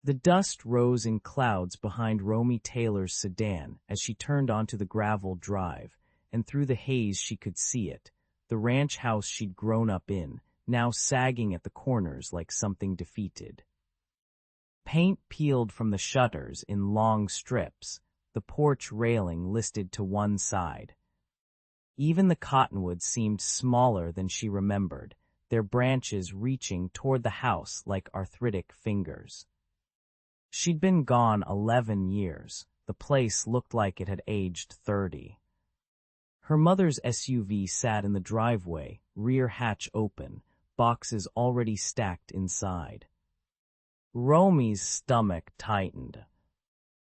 The dust rose in clouds behind Romy Taylor's sedan as she turned onto the gravel drive, and through the haze she could see it, the ranch house she'd grown up in, now sagging at the corners like something defeated. Paint peeled from the shutters in long strips, the porch railing listed to one side. Even the cottonwoods seemed smaller than she remembered, their branches reaching toward the house like arthritic fingers. She'd been gone 11 years. The place looked like it had aged 30. Her mother's SUV sat in the driveway, rear hatch open, boxes already stacked inside. Romy's stomach tightened.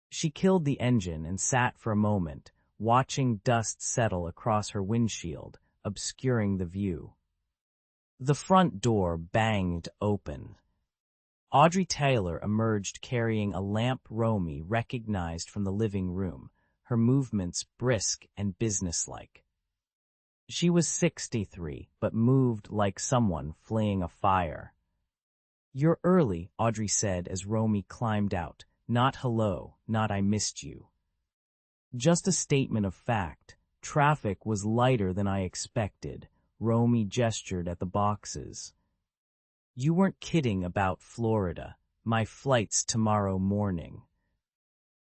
She killed the engine and sat for a moment, watching dust settle across her windshield, obscuring the view. The front door banged open. Audrey Taylor emerged carrying a lamp Romy recognized from the living room, her movements brisk and businesslike. She was 63, but moved like someone fleeing a fire. "You're early," Audrey said as Romy climbed out. "Not hello, not I missed you. Just a statement of fact. Traffic was lighter than I expected." Romy gestured at the boxes. "You weren't kidding about Florida. My flight's tomorrow morning.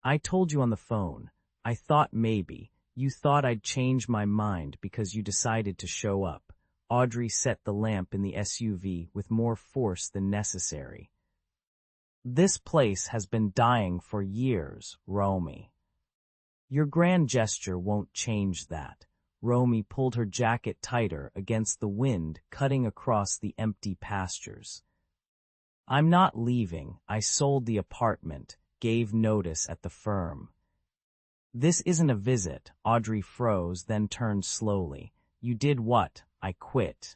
I told you on the phone. I thought maybe you thought I'd change my mind because you decided to show up." Audrey set the lamp in the SUV with more force than necessary. "This place has been dying for years, Romy. Your grand gesture won't change that." Romy pulled her jacket tighter against the wind cutting across the empty pastures. "I'm not leaving. I sold the apartment, gave notice at the firm." "This isn't a visit." Audrey froze, then turned slowly. "You did what?" "I quit.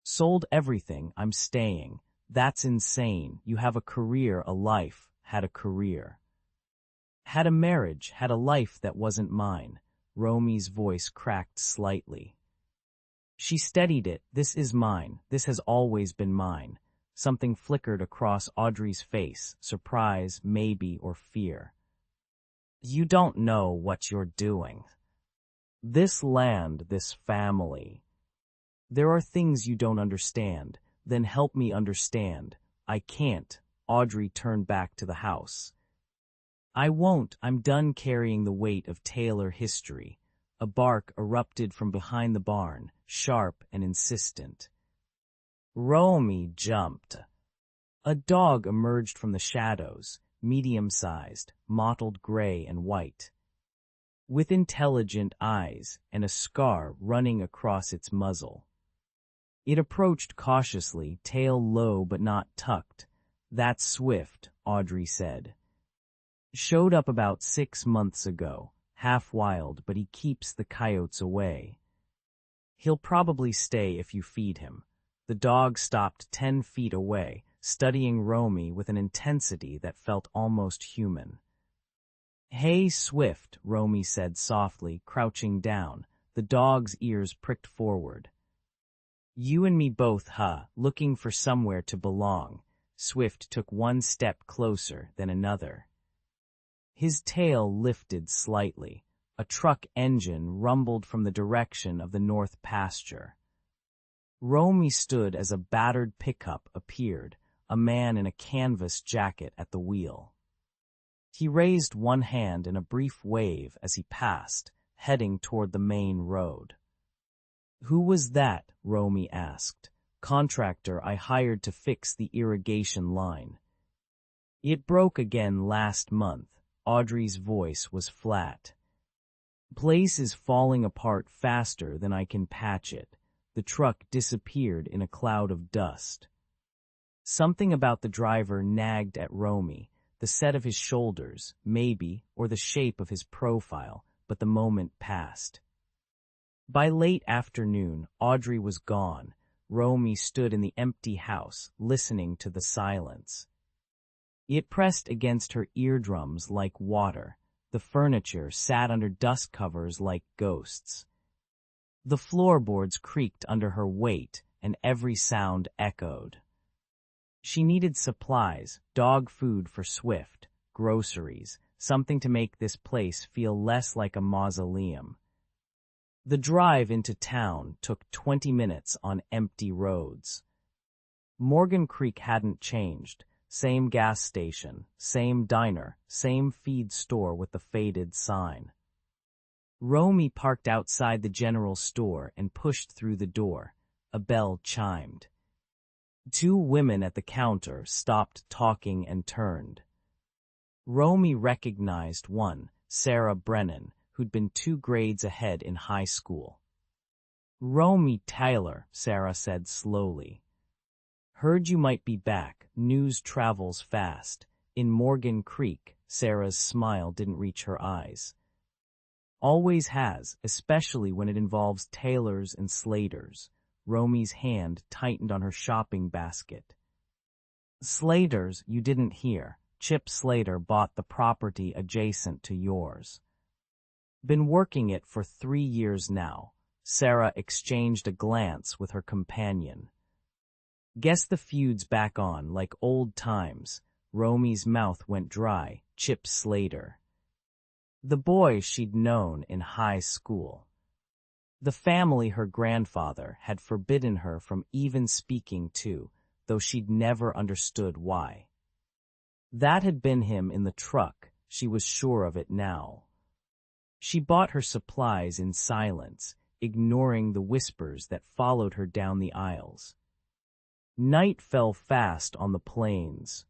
Sold everything. I'm staying." "That's insane. You have a career, a life." "Had a career. Had a marriage, had a life that wasn't mine." Romy's voice cracked slightly. She steadied it. "This is mine. This has always been mine." Something flickered across Audrey's face, surprise, maybe, or fear. "You don't know what you're doing. This land, this family. There are things you don't understand. Then help me understand." "I can't." Audrey turned back to the house. "I won't. I'm done carrying the weight of Taylor history." A bark erupted from behind the barn, sharp and insistent. Romy jumped. A dog emerged from the shadows, medium-sized, mottled gray and white, with intelligent eyes and a scar running across its muzzle. It approached cautiously, tail low but not tucked. "That's Swift," Audrey said. "Showed up about 6 months ago, half wild, but he keeps the coyotes away. He'll probably stay if you feed him." The dog stopped 10 feet away, studying Romy with an intensity that felt almost human. "Hey, Swift," Romy said softly, crouching down. The dog's ears pricked forward. "You and me both, huh? Looking for somewhere to belong." Swift took one step closer, then another. His tail lifted slightly. A truck engine rumbled from the direction of the north pasture. Romy stood as a battered pickup appeared, a man in a canvas jacket at the wheel. He raised one hand in a brief wave as he passed, heading toward the main road. "Who was that?" Romy asked. "Contractor I hired to fix the irrigation line. It broke again last month." Audrey's voice was flat. "Place is falling apart faster than I can patch it." The truck disappeared in a cloud of dust. Something about the driver nagged at Romy, the set of his shoulders, maybe, or the shape of his profile, but the moment passed. By late afternoon, Audrey was gone. Romy stood in the empty house, listening to the silence. It pressed against her eardrums like water. The furniture sat under dust covers like ghosts. The floorboards creaked under her weight, and every sound echoed. She needed supplies, dog food for Swift, groceries, something to make this place feel less like a mausoleum. The drive into town took 20 minutes on empty roads. Morgan Creek hadn't changed. Same gas station, same diner, same feed store with the faded sign. Romy parked outside the general store and pushed through the door. A bell chimed. Two women at the counter stopped talking and turned. Romy recognized one, Sarah Brennan, who'd been 2 grades ahead in high school. "Romy Taylor," Sarah said slowly. "Heard you might be back. News travels fast." In Morgan Creek, Sarah's smile didn't reach her eyes. "Always has, especially when it involves Taylors and Slaters." Romy's hand tightened on her shopping basket. "Slaters, you didn't hear. Chip Slater bought the property adjacent to yours. Been working it for 3 years now." Sarah exchanged a glance with her companion. "Guess the feud's back on, like old times." Romy's mouth went dry. Chip Slater. The boy she'd known in high school. The family her grandfather had forbidden her from even speaking to, though she'd never understood why. That had been him in the truck, she was sure of it now. She bought her supplies in silence, ignoring the whispers that followed her down the aisles. Night fell fast on the plains.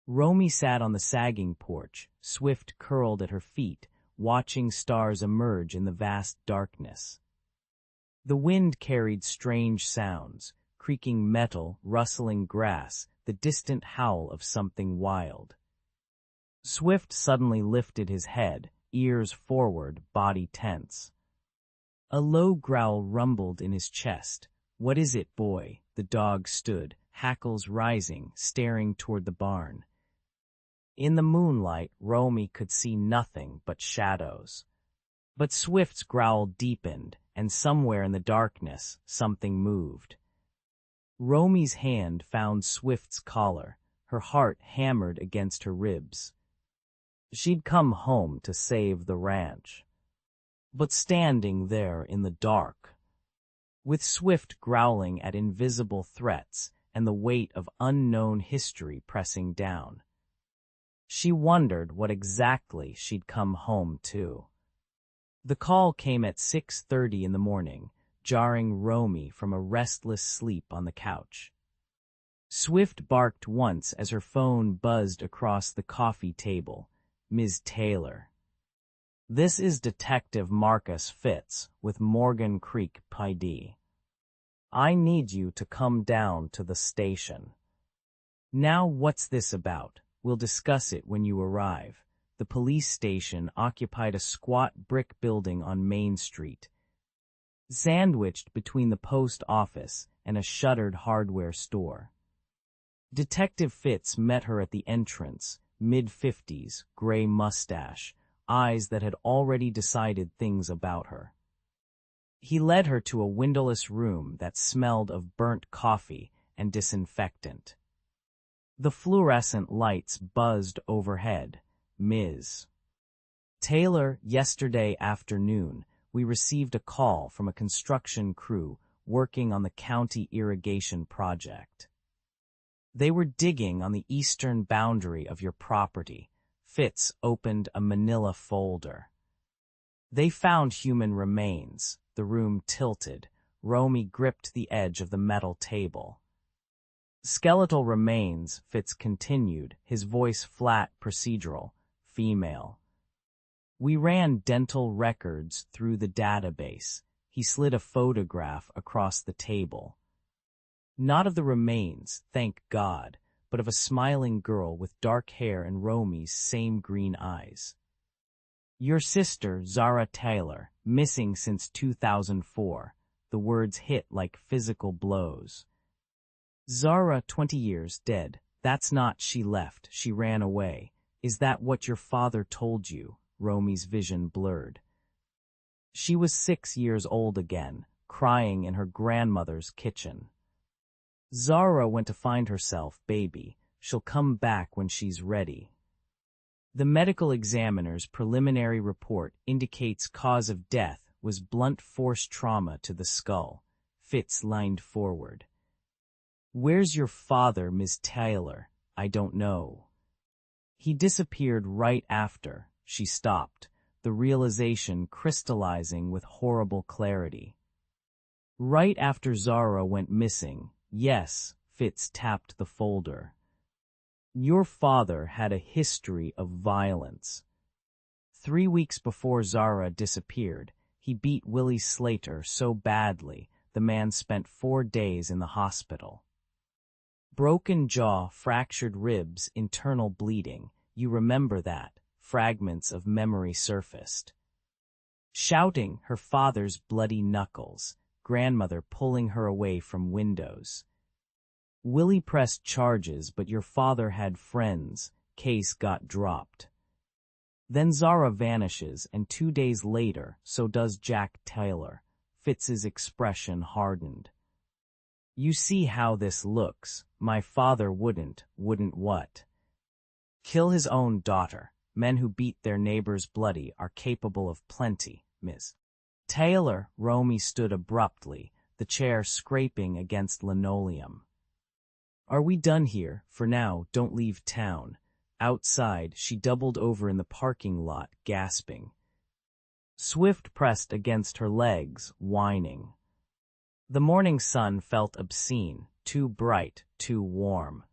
Romy sat on the sagging porch, Swift curled at her feet, watching stars emerge in the vast darkness. The wind carried strange sounds, creaking metal, rustling grass, the distant howl of something wild. Swift suddenly lifted his head, ears forward, body tense. A low growl rumbled in his chest. "What is it, boy?" The dog stood, hackles rising, staring toward the barn. In the moonlight, Romy could see nothing but shadows. But Swift's growl deepened, and somewhere in the darkness, something moved. Romy's hand found Swift's collar, her heart hammered against her ribs. She'd come home to save the ranch. But standing there in the dark, with Swift growling at invisible threats and the weight of unknown history pressing down, she wondered what exactly she'd come home to. The call came at 6:30 in the morning, jarring Romy from a restless sleep on the couch. Swift barked once as her phone buzzed across the coffee table. "Ms. Taylor. This is Detective Marcus Fitz with Morgan Creek PD. I need you to come down to the station." "Now what's this about? We'll discuss it when you arrive." The police station occupied a squat brick building on Main Street, sandwiched between the post office and a shuttered hardware store. Detective Fitz met her at the entrance, mid-50s, gray mustache, eyes that had already decided things about her. He led her to a windowless room that smelled of burnt coffee and disinfectant. The fluorescent lights buzzed overhead. "Ms. Taylor, yesterday afternoon, we received a call from a construction crew working on the county irrigation project. They were digging on the eastern boundary of your property." Fitz opened a manila folder. "They found human remains." The room tilted. Romy gripped the edge of the metal table. "Skeletal remains," Fitz continued, his voice flat, procedural. "Female. We ran dental records through the database." He slid a photograph across the table. "Not of the remains, thank God, but of a smiling girl with dark hair and Romy's same green eyes. Your sister, Zara Taylor, missing since 2004. The words hit like physical blows. "Zara, 20 years, dead. That's not she left, she ran away. Is that what your father told you?" Romy's vision blurred. She was 6 years old again, crying in her grandmother's kitchen. Zara went to find herself, baby. She'll come back when she's ready. The medical examiner's preliminary report indicates cause of death was blunt force trauma to the skull. Fitz leaned forward. Where's your father, Miss Taylor? I don't know. He disappeared right after. She stopped, the realization crystallizing with horrible clarity. Right after Zara went missing, yes, Fitz tapped the folder. Your father had a history of violence. 3 weeks before Zara disappeared, he beat Willie Slater so badly the man spent 4 days in the hospital. Broken jaw, fractured ribs, internal bleeding. You remember that. Fragments of memory surfaced. Shouting her father's bloody knuckles, grandmother pulling her away from windows. Willie pressed charges, but your father had friends. Case got dropped. Then Zara vanishes, and 2 days later, so does Jack Taylor. Fitz's expression hardened. You see how this looks. My father wouldn't what? Kill his own daughter. Men who beat their neighbors bloody are capable of plenty, Miss Taylor. Romy stood abruptly, the chair scraping against linoleum. Are we done here? For now, don't leave town. Outside, she doubled over in the parking lot, gasping. Swift pressed against her legs, whining. The morning sun felt obscene, too bright, too warm.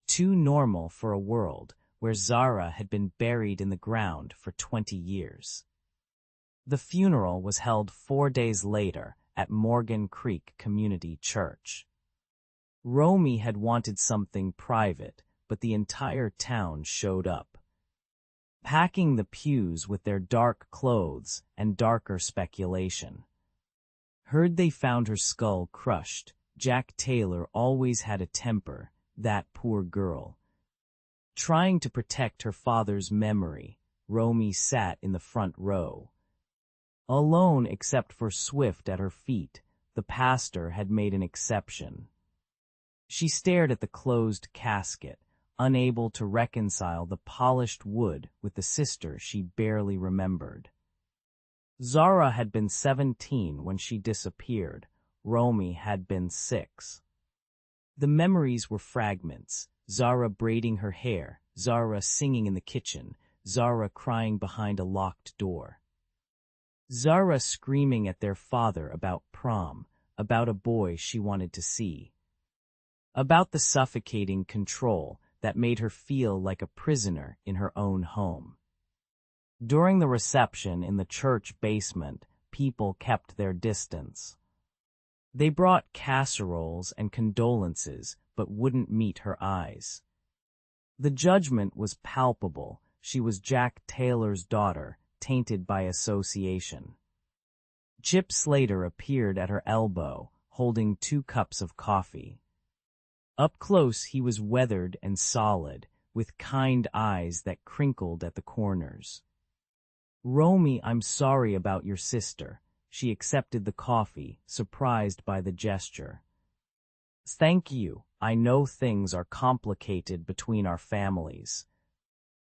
Too normal for a world where Zara had been buried in the ground for 20 years. The funeral was held 4 days later at Morgan Creek Community Church. Romy had wanted something private, but the entire town showed up, packing the pews with their dark clothes and darker speculation. Heard they found her skull crushed. Jack Taylor always had a temper, that poor girl. Trying to protect her father's memory, Romy sat in the front row. Alone except for Swift at her feet, the pastor had made an exception. She stared at the closed casket, unable to reconcile the polished wood with the sister she barely remembered. Zara had been 17 when she disappeared. Romy had been 6. The memories were fragments. Zara braiding her hair, Zara singing in the kitchen, Zara crying behind a locked door. Zara screaming at their father about prom, about a boy she wanted to see. About the suffocating control that made her feel like a prisoner in her own home. During the reception in the church basement, people kept their distance. They brought casseroles and condolences, but wouldn't meet her eyes. The judgment was palpable. She was Jack Taylor's daughter, tainted by association. Chip Slater appeared at her elbow, holding 2 cups of coffee. Up close he was weathered and solid, with kind eyes that crinkled at the corners. Romy, I'm sorry about your sister. She accepted the coffee, surprised by the gesture. Thank you. I know things are complicated between our families.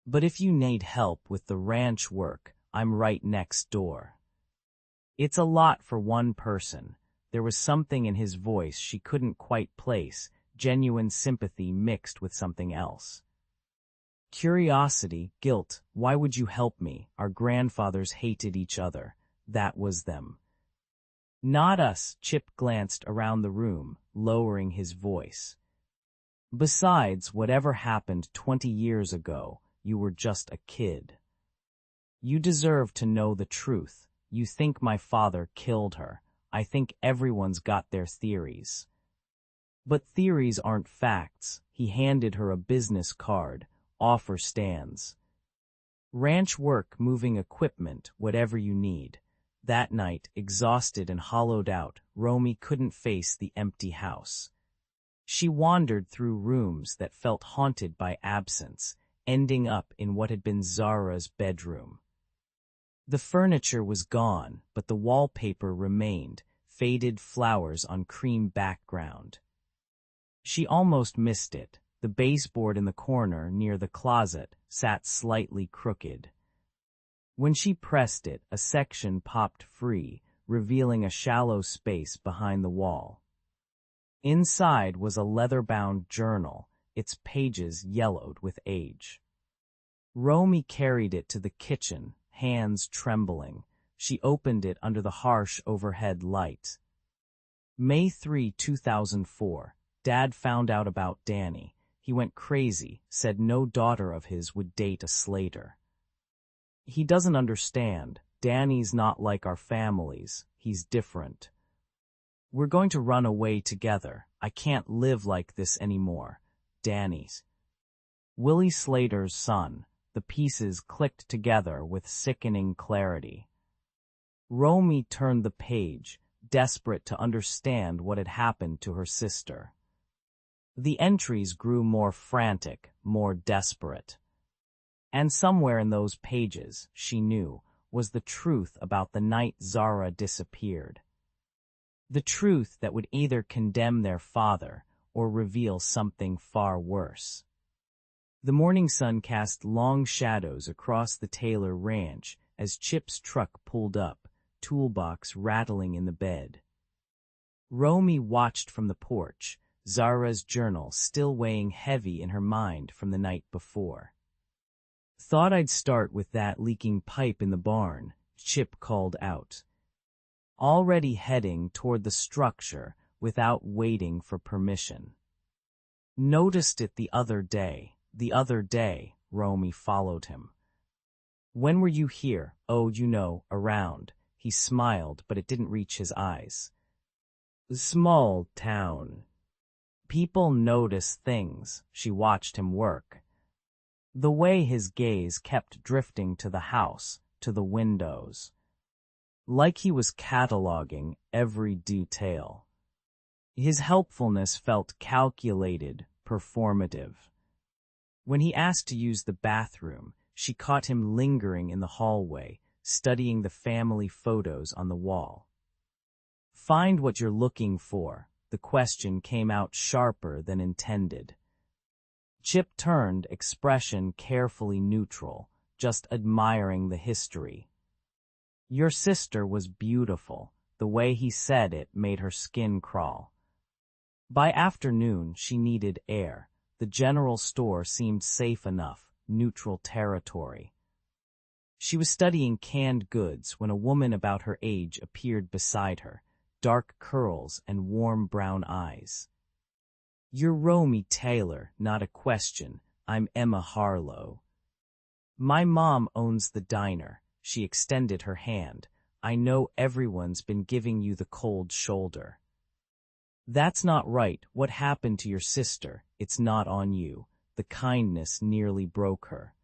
But if you need help with the ranch work, I'm right next door. It's a lot for one person. There was something in his voice she couldn't quite place, genuine sympathy mixed with something else. Curiosity, guilt. Why would you help me? Our grandfathers hated each other. That was them. Not us. Chip glanced around the room, lowering his voice. Besides, whatever happened 20 years ago, you were just a kid. You deserve to know the truth. You think my father killed her. I think everyone's got their theories. But theories aren't facts. He handed her a business card. Offer stands. Ranch work, moving equipment, whatever you need. That night, exhausted and hollowed out, Romy couldn't face the empty house. She wandered through rooms that felt haunted by absence, ending up in what had been Zara's bedroom. The furniture was gone, but the wallpaper remained, faded flowers on cream background. She almost missed it. The baseboard in the corner near the closet sat slightly crooked. When she pressed it, a section popped free, revealing a shallow space behind the wall. Inside was a leather-bound journal, its pages yellowed with age. Romy carried it to the kitchen, hands trembling. She opened it under the harsh overhead light. May 3, 2004. Dad found out about Danny. He went crazy, said no daughter of his would date a Slater. He doesn't understand. Danny's not like our families. He's different. We're going to run away together. I can't live like this anymore. Danny's. Willie Slater's son. The pieces clicked together with sickening clarity. Romy turned the page, desperate to understand what had happened to her sister. The entries grew more frantic, more desperate. And somewhere in those pages, she knew, was the truth about the night Zara disappeared. The truth that would either condemn their father or reveal something far worse. The morning sun cast long shadows across the Taylor ranch as Chip's truck pulled up, toolbox rattling in the bed. Romy watched from the porch, Zara's journal still weighing heavy in her mind from the night before. Thought I'd start with that leaking pipe in the barn, Chip called out. Already heading toward the structure without waiting for permission. Noticed it the other day, Romy followed him. When were you here? Oh, you know, around. He smiled, but it didn't reach his eyes. Small town. People notice things. She watched him work. The way his gaze kept drifting to the house, to the windows. Like he was cataloging every detail. His helpfulness felt calculated, performative. When he asked to use the bathroom, she caught him lingering in the hallway, studying the family photos on the wall. Find what you're looking for. The question came out sharper than intended. Chip turned, expression carefully neutral, just admiring the history. Your sister was beautiful. The way he said it made her skin crawl. By afternoon, she needed air. The general store seemed safe enough, neutral territory. She was studying canned goods when a woman about her age appeared beside her, dark curls and warm brown eyes. You're Romy Taylor, not a question. I'm Emma Harlow. My mom owns the diner. She extended her hand. I know everyone's been giving you the cold shoulder. That's not right. What happened to your sister? It's not on you. The kindness nearly broke her.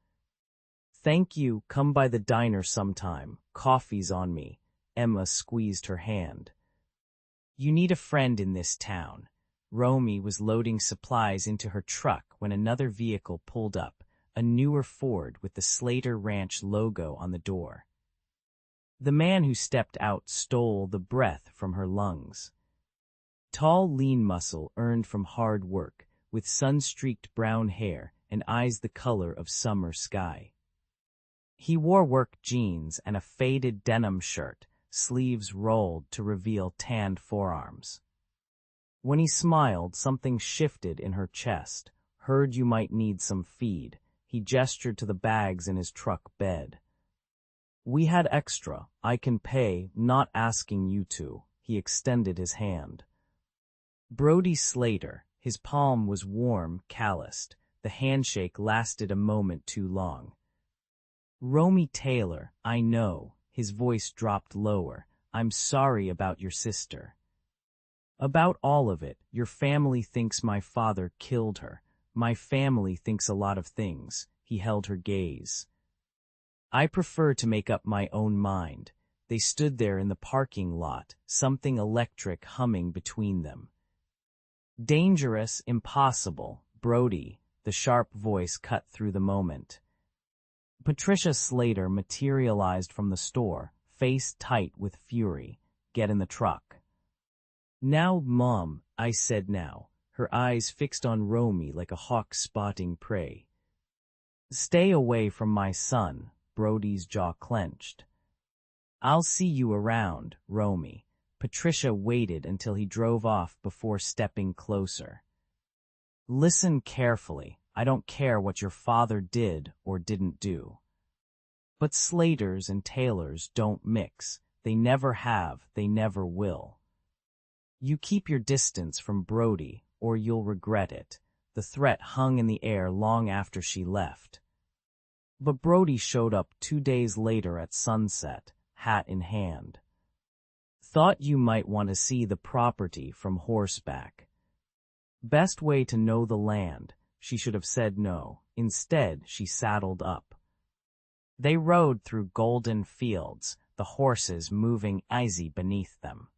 Thank you. Come by the diner sometime. Coffee's on me. Emma squeezed her hand. You need a friend in this town. Romy was loading supplies into her truck when another vehicle pulled up, a newer Ford with the Slater Ranch logo on the door. The man who stepped out stole the breath from her lungs. Tall, lean muscle earned from hard work, with sun-streaked brown hair and eyes the color of summer sky. He wore work jeans and a faded denim shirt, sleeves rolled to reveal tanned forearms. When he smiled, something shifted in her chest. Heard you might need some feed. He gestured to the bags in his truck bed. We had extra. I can pay, not asking you to. He extended his hand. Brody Slater. His palm was warm, calloused. The handshake lasted a moment too long. Romy Taylor, I know. His voice dropped lower. I'm sorry about your sister. About all of it. Your family thinks my father killed her. My family thinks a lot of things. He held her gaze. I prefer to make up my own mind. They stood there in the parking lot, something electric humming between them. Dangerous, impossible, Brody, the sharp voice cut through the moment. Patricia Slater materialized from the store, face tight with fury. Get in the truck. Now, Mom, I said now. her eyes fixed on Romy like a hawk spotting prey. "Stay away from my son," Brody's jaw clenched. "I'll see you around, Romy." Patricia waited until he drove off before stepping closer. "Listen carefully. I don't care what your father did or didn't do. But Slaters and Taylors don't mix. They never have, they never will. You keep your distance from Brody, or you'll regret it." The threat hung in the air long after she left. But Brody showed up 2 days later at sunset, hat in hand. "Thought you might want to see the property from horseback." Best way to know the land. She should have said no. Instead, she saddled up. They rode through golden fields, the horses moving easy beneath them.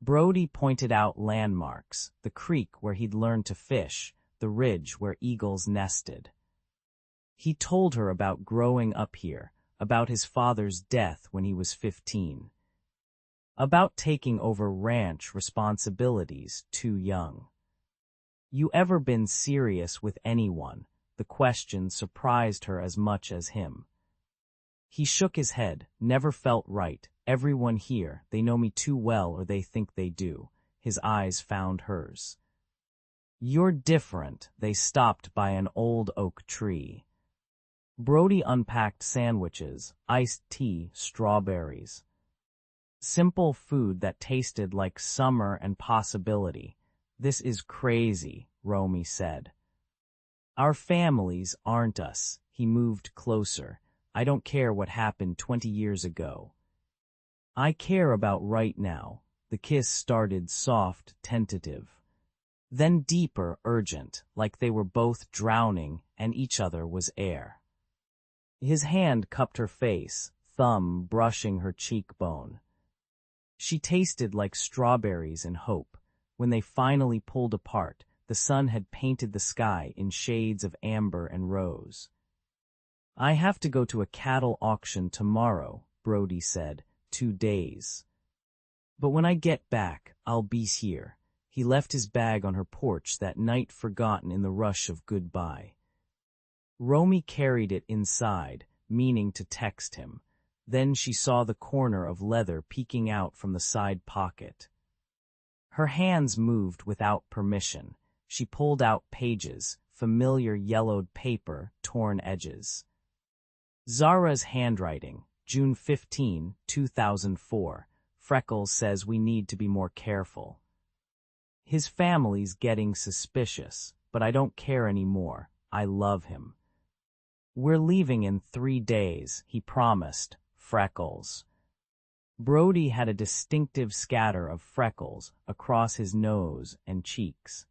Brody pointed out landmarks, the creek where he'd learned to fish, the ridge where eagles nested. He told her about growing up here, about his father's death when he was 15. About taking over ranch responsibilities too young. "You ever been serious with anyone?" The question surprised her as much as him. He shook his head. "Never felt right. Everyone here, they know me too well or they think they do." His eyes found hers. "You're different." They stopped by an old oak tree. Brody unpacked sandwiches, iced tea, strawberries. Simple food that tasted like summer and possibility. "This is crazy," Romy said. "Our families aren't us." He moved closer. "I don't care what happened 20 years ago. I care about right now." The kiss started soft, tentative. Then deeper, urgent, like they were both drowning and each other was air. His hand cupped her face, thumb brushing her cheekbone. She tasted like strawberries and hope. When they finally pulled apart, the sun had painted the sky in shades of amber and rose. "I have to go to a cattle auction tomorrow," Brody said. 2 days. "But when I get back, I'll be here." He left his bag on her porch that night, forgotten in the rush of goodbye. Romy carried it inside, meaning to text him. Then she saw the corner of leather peeking out from the side pocket. Her hands moved without permission. She pulled out pages, familiar yellowed paper, torn edges. Zara's handwriting, June 15, 2004. "Freckles says we need to be more careful. His family's getting suspicious, but I don't care anymore. I love him. We're leaving in 3 days, he promised. Freckles." Brody had a distinctive scatter of freckles across his nose and cheeks.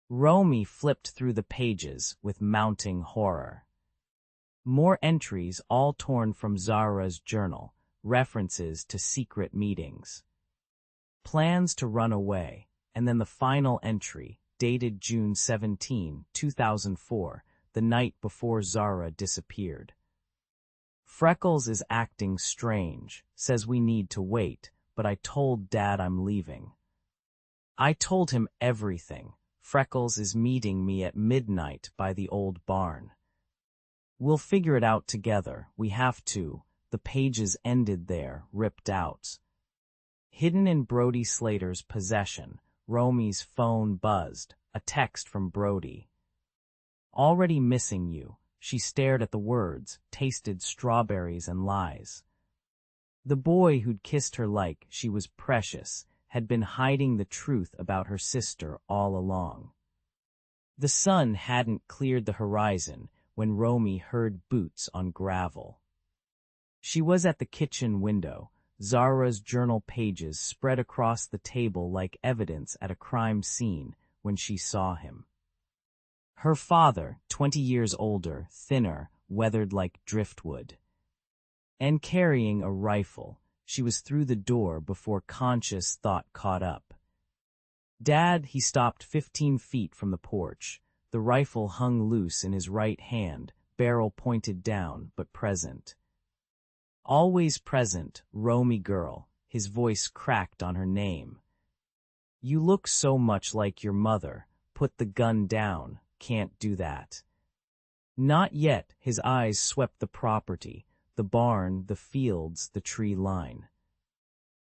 Romy flipped through the pages with mounting horror. More entries, all torn from Zara's journal, references to secret meetings. Plans to run away, and then the final entry, dated June 17, 2004, the night before Zara disappeared. "Freckles is acting strange, says we need to wait, but I told Dad I'm leaving. I told him everything. Freckles is meeting me at midnight by the old barn. We'll figure it out together, we have to." The pages ended there, ripped out. Hidden in Brody Slater's possession, Romy's phone buzzed, a text from Brody. "Already missing you." She stared at the words, tasted strawberries and lies. The boy who'd kissed her like she was precious had been hiding the truth about her sister all along. The sun hadn't cleared the horizon when Romy heard boots on gravel. She was at the kitchen window, Zara's journal pages spread across the table like evidence at a crime scene, when she saw him. Her father, 20 years older, thinner, weathered like driftwood. And carrying a rifle. She was through the door before conscious thought caught up. "Dad," he stopped 15 feet from the porch. The rifle hung loose in his right hand, barrel pointed down, but present. "Always present, Romy girl." His voice cracked on her name. You look so much like your mother. Put the gun down. Can't do that. Not yet. His eyes swept the property, the barn, the fields, the tree line.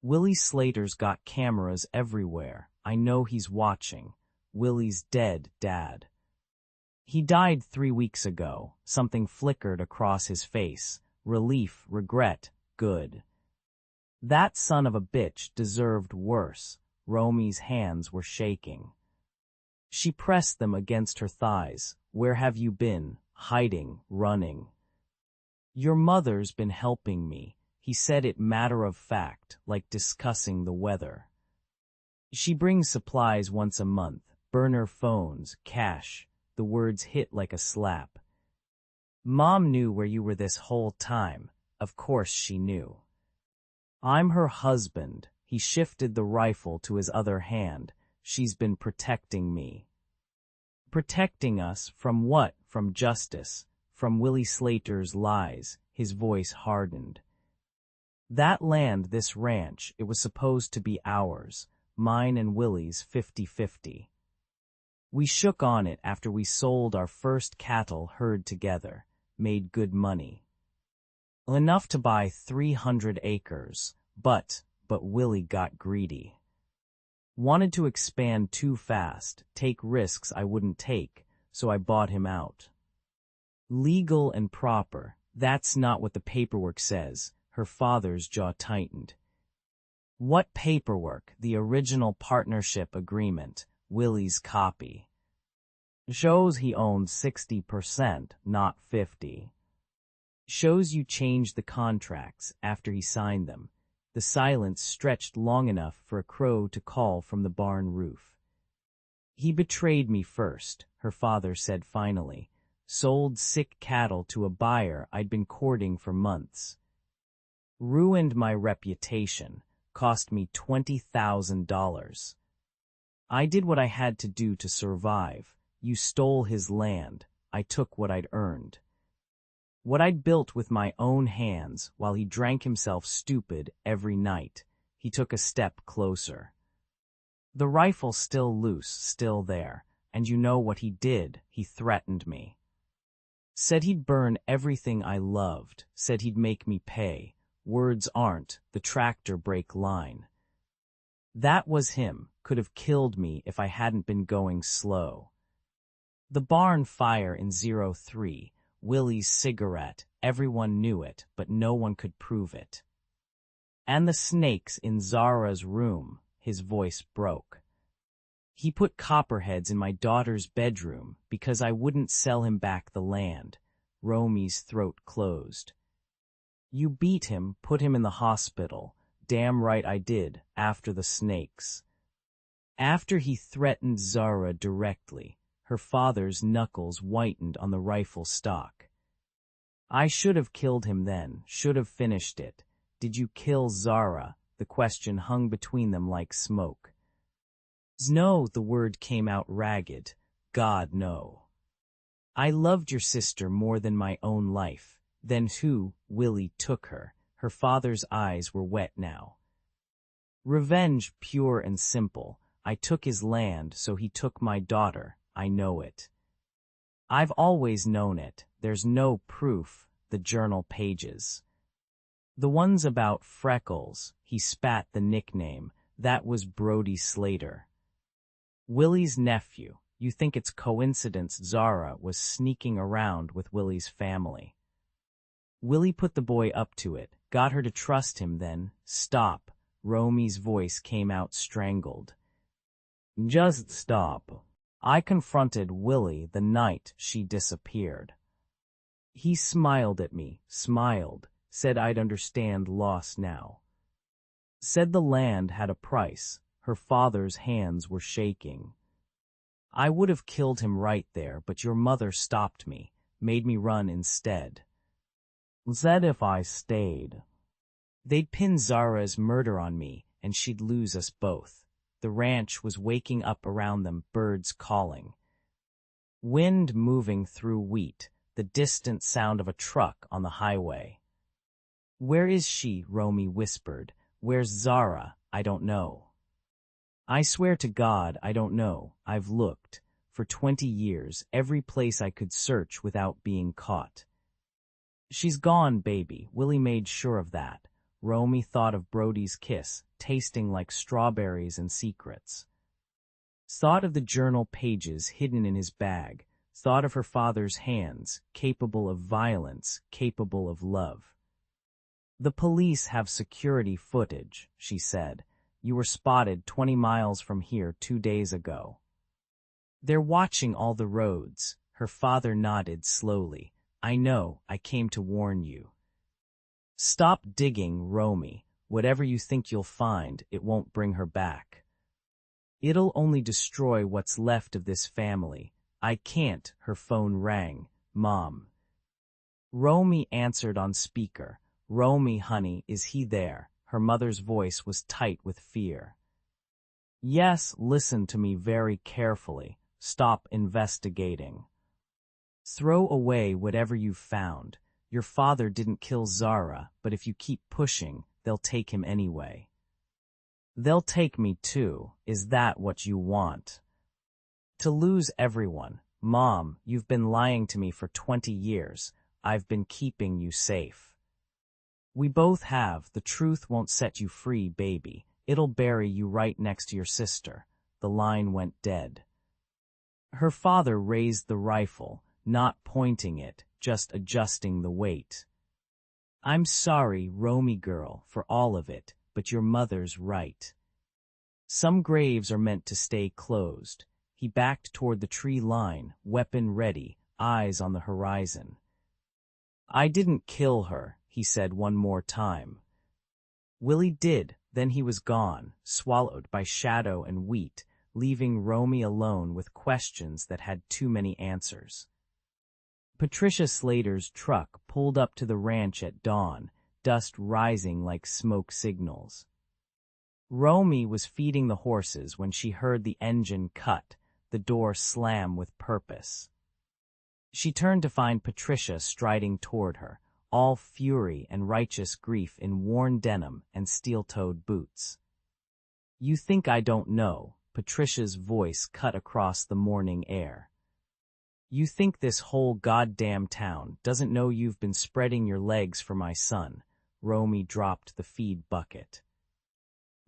Willie Slater's got cameras everywhere. I know he's watching. Willie's dead, Dad. He died 3 weeks ago. Something flickered across his face. Relief, regret, good. That son of a bitch deserved worse. Romy's hands were shaking. She pressed them against her thighs. Where have you been? Hiding, running. Your mother's been helping me. He said it matter of fact, like discussing the weather. She brings supplies once a month, burner phones, cash. The words hit like a slap. Mom knew where you were this whole time. Of course she knew. I'm her husband. He shifted the rifle to his other hand. She's been protecting me. Protecting us from what? From justice. From Willie Slater's lies. His voice hardened. That land, this ranch, it was supposed to be ours. Mine and Willie's 50-50. We shook on it after we sold our first cattle herd together. Made good money. Enough to buy 300 acres. But Willie got greedy. Wanted to expand too fast, take risks I wouldn't take, so I bought him out. Legal and proper, that's not what the paperwork says. Her father's jaw tightened. What paperwork? The original partnership agreement, Willie's copy. Shows he owned 60%, not 50%. Shows you changed the contracts after he signed them. The silence stretched long enough for a crow to call from the barn roof. He betrayed me first, her father said finally. Sold sick cattle to a buyer I'd been courting for months. Ruined my reputation, cost me $20,000. I did what I had to do to survive. You stole his land. I took what I'd earned. What I'd built with my own hands while he drank himself stupid every night. He took a step closer. The rifle still loose, still there, and you know what he did? He threatened me. Said he'd burn everything I loved, said he'd make me pay. Words aren't the tractor brake line. That was him, could have killed me if I hadn't been going slow. The barn fire in 03. Willie's cigarette, everyone knew it, but no one could prove it. And the snakes in Zara's room, his voice broke. He put copperheads in my daughter's bedroom because I wouldn't sell him back the land. Romy's throat closed. You beat him, put him in the hospital. Damn right I did, after the snakes. After he threatened Zara directly. Her father's knuckles whitened on the rifle stock. I should have killed him then, should have finished it. Did you kill Zara? The question hung between them like smoke. No, the word came out ragged. God, no. I loved your sister more than my own life. Then who? Willie took her. Her father's eyes were wet now. Revenge, pure and simple. I took his land, so he took my daughter. I know it. I've always known it. There's no proof, the journal pages. The ones about Freckles, he spat the nickname, that was Brody Slater. Willie's nephew, you think it's coincidence Zara was sneaking around with Willie's family. Willie put the boy up to it, got her to trust him then. Stop. Romy's voice came out strangled. Just stop. I confronted Willie the night she disappeared. He smiled at me, smiled, said I'd understand loss now. Said the land had a price. Her father's hands were shaking. I would have killed him right there, but your mother stopped me, made me run instead. Said if I stayed, they'd pin Zara's murder on me, and she'd lose us both. The ranch was waking up around them, birds calling. Wind moving through wheat, the distant sound of a truck on the highway. Where is she? Romy whispered. Where's Zara? I don't know. I swear to God I don't know. I've looked. For 20 years, every place I could search without being caught. She's gone, baby. Willie made sure of that. Romy thought of Brody's kiss, tasting like strawberries and secrets. Thought of the journal pages hidden in his bag. Thought of her father's hands, capable of violence, capable of love. The police have security footage, she said. You were spotted 20 miles from here 2 days ago. They're watching all the roads. Her father nodded slowly. I know, I came to warn you. Stop digging, Romy. Whatever you think you'll find, it won't bring her back. It'll only destroy what's left of this family. I can't. Her phone rang. Mom. Romy answered on speaker. Romy, honey, is he there? Her mother's voice was tight with fear. Yes, listen to me very carefully. Stop investigating. Throw away whatever you've found. Your father didn't kill Zara, but if you keep pushing, they'll take him anyway. They'll take me too. Is that what you want? To lose everyone. Mom, you've been lying to me for 20 years. I've been keeping you safe. We both have. The truth won't set you free, baby. It'll bury you right next to your sister. The line went dead. Her father raised the rifle, not pointing it, just adjusting the weight. I'm sorry, Romy girl, for all of it, but your mother's right. Some graves are meant to stay closed. He backed toward the tree line, weapon ready, eyes on the horizon. I didn't kill her, he said one more time. Willie did, then he was gone, swallowed by shadow and wheat, leaving Romy alone with questions that had too many answers. Patricia Slater's truck pulled up to the ranch at dawn, dust rising like smoke signals. Romy was feeding the horses when she heard the engine cut, the door slam with purpose. She turned to find Patricia striding toward her, all fury and righteous grief in worn denim and steel-toed boots. You think I don't know, Patricia's voice cut across the morning air. You think this whole goddamn town doesn't know you've been spreading your legs for my son. Romy dropped the feed bucket.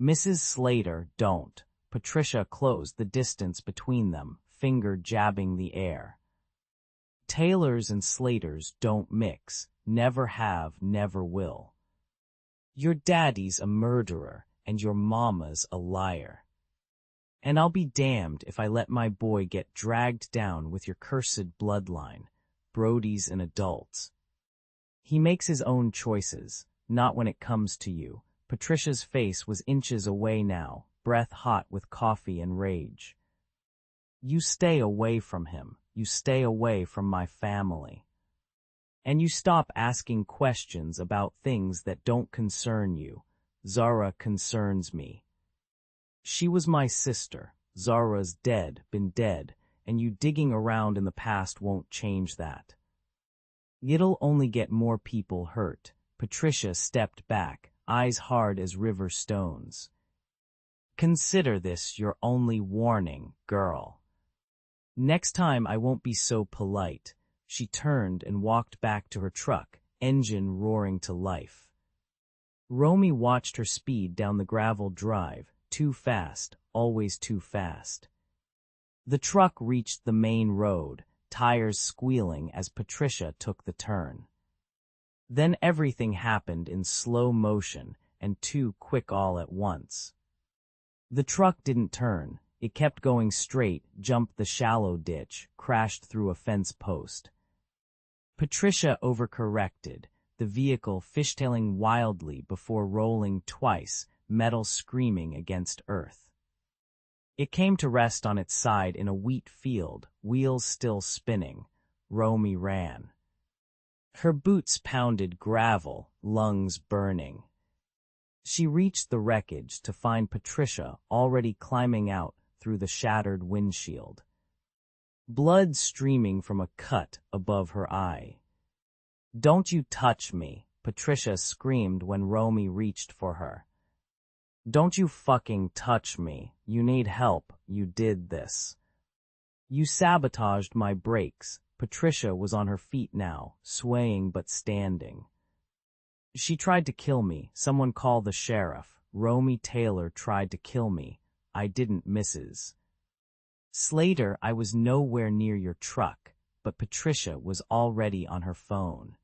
Mrs. Slater, don't. Patricia closed the distance between them, finger jabbing the air. Taylors and Slaters don't mix, never have, never will. Your daddy's a murderer, and your mama's a liar. And I'll be damned if I let my boy get dragged down with your cursed bloodline. Brody's an adult. He makes his own choices, not when it comes to you. Patricia's face was inches away now, breath hot with coffee and rage. You stay away from him. You stay away from my family. And you stop asking questions about things that don't concern you. Zara concerns me. She was my sister. Zara's dead, been dead, and you digging around in the past won't change that. It'll only get more people hurt. Patricia stepped back, eyes hard as river stones. Consider this your only warning, girl. Next time I won't be so polite. She turned and walked back to her truck, engine roaring to life. Romy watched her speed down the gravel drive, too fast, always too fast. The truck reached the main road, tires squealing as Patricia took the turn. Then everything happened in slow motion and too quick all at once. The truck didn't turn. It kept going straight, jumped the shallow ditch, crashed through a fence post. Patricia overcorrected, the vehicle fishtailing wildly before rolling twice, metal screaming against earth. It came to rest on its side in a wheat field, wheels still spinning. Romy ran. Her boots pounded gravel, lungs burning. She reached the wreckage to find Patricia already climbing out through the shattered windshield. Blood streaming from a cut above her eye. Don't you touch me, Patricia screamed when Romy reached for her. Don't you fucking touch me. You need help. You did this. You sabotaged my brakes. Patricia was on her feet now, swaying but standing. She tried to kill me. Someone call the sheriff. Romy Taylor tried to kill me. I didn't, Mrs. Slater. I was nowhere near your truck, but Patricia was already on her phone.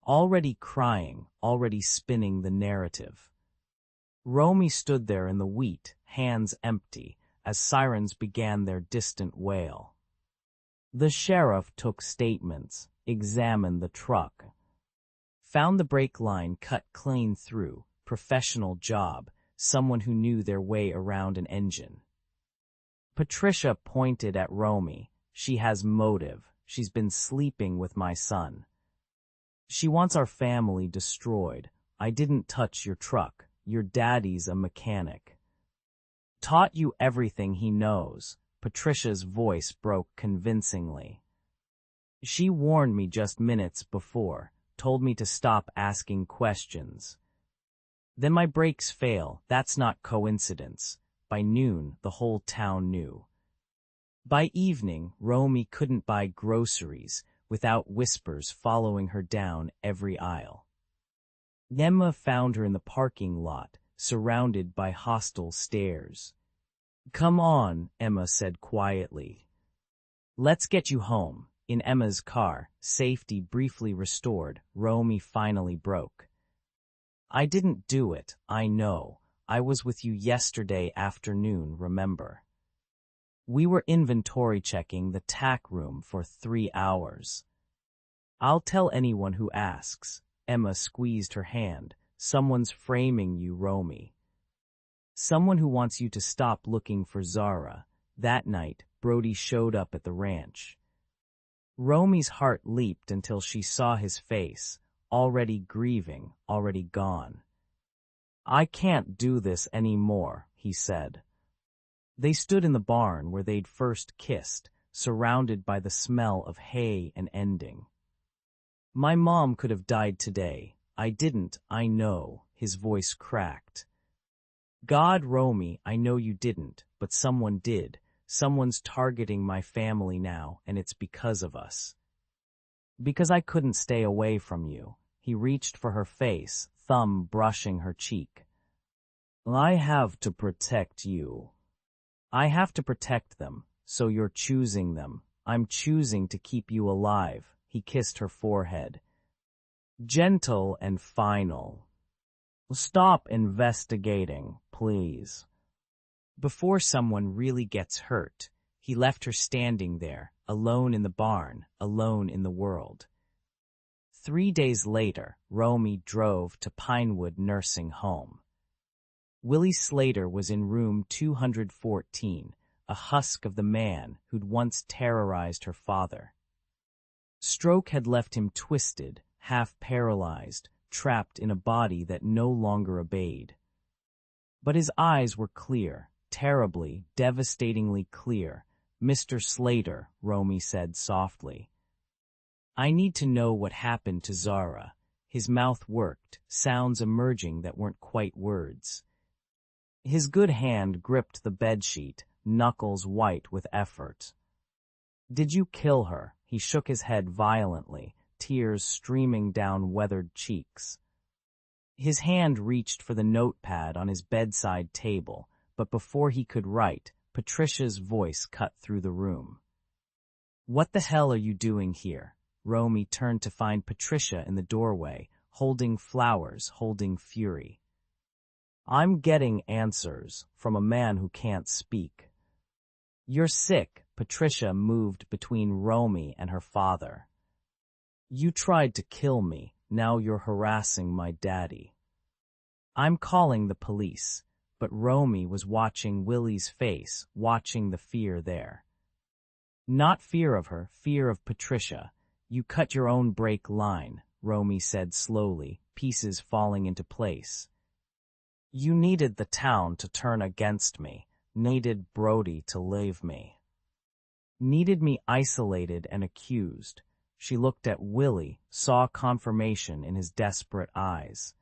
Already crying, already spinning the narrative. Romy stood there in the wheat, hands empty, as sirens began their distant wail. The sheriff took statements, examined the truck. Found the brake line cut clean through, professional job, someone who knew their way around an engine. Patricia pointed at Romy. She has motive. She's been sleeping with my son. She wants our family destroyed. I didn't touch your truck. Your daddy's a mechanic. Taught you everything he knows. Patricia's voice broke convincingly. She warned me just minutes before, told me to stop asking questions. Then my brakes fail. That's not coincidence. By noon, the whole town knew. By evening, Romy couldn't buy groceries without whispers following her down every aisle. Emma found her in the parking lot, surrounded by hostile stares. Come on, Emma said quietly. Let's get you home. In Emma's car, safety briefly restored, Romy finally broke. I didn't do it, I know. I was with you yesterday afternoon, remember? We were inventory checking the tack room for 3 hours. I'll tell anyone who asks. Emma squeezed her hand. Someone's framing you, Romy. Someone who wants you to stop looking for Zara. That night, Brody showed up at the ranch. Romy's heart leaped until she saw his face, already grieving, already gone. I can't do this anymore, he said. They stood in the barn where they'd first kissed, surrounded by the smell of hay and ending. My mom could have died today. I didn't, I know, his voice cracked. God, Romy, I know you didn't, but someone did. Someone's targeting my family now, and it's because of us. Because I couldn't stay away from you. He reached for her face, thumb brushing her cheek. I have to protect you. I have to protect them, so you're choosing them. I'm choosing to keep you alive. He kissed her forehead. Gentle and final. Stop investigating, please. Before someone really gets hurt, he left her standing there, alone in the barn, alone in the world. 3 days later, Romy drove to Pinewood Nursing Home. Willie Slater was in room 214, a husk of the man who'd once terrorized her father. Stroke had left him twisted, half paralyzed, trapped in a body that no longer obeyed. But his eyes were clear, terribly, devastatingly clear. Mr. Slater, Romy said softly. I need to know what happened to Zara. His mouth worked, sounds emerging that weren't quite words. His good hand gripped the bedsheet, knuckles white with effort. Did you kill her? He shook his head violently, tears streaming down weathered cheeks. His hand reached for the notepad on his bedside table, but before he could write, Patricia's voice cut through the room. What the hell are you doing here? Romy turned to find Patricia in the doorway, holding flowers, holding fury. I'm getting answers from a man who can't speak. You're sick. Patricia moved between Romy and her father. You tried to kill me. Now you're harassing my daddy. I'm calling the police. But Romy was watching Willie's face, watching the fear there. Not fear of her, fear of Patricia. You cut your own brake line, Romy said slowly, pieces falling into place. You needed the town to turn against me, needed Brody to leave me. Needed me isolated and accused. She looked at Willie, saw confirmation in his desperate eyes.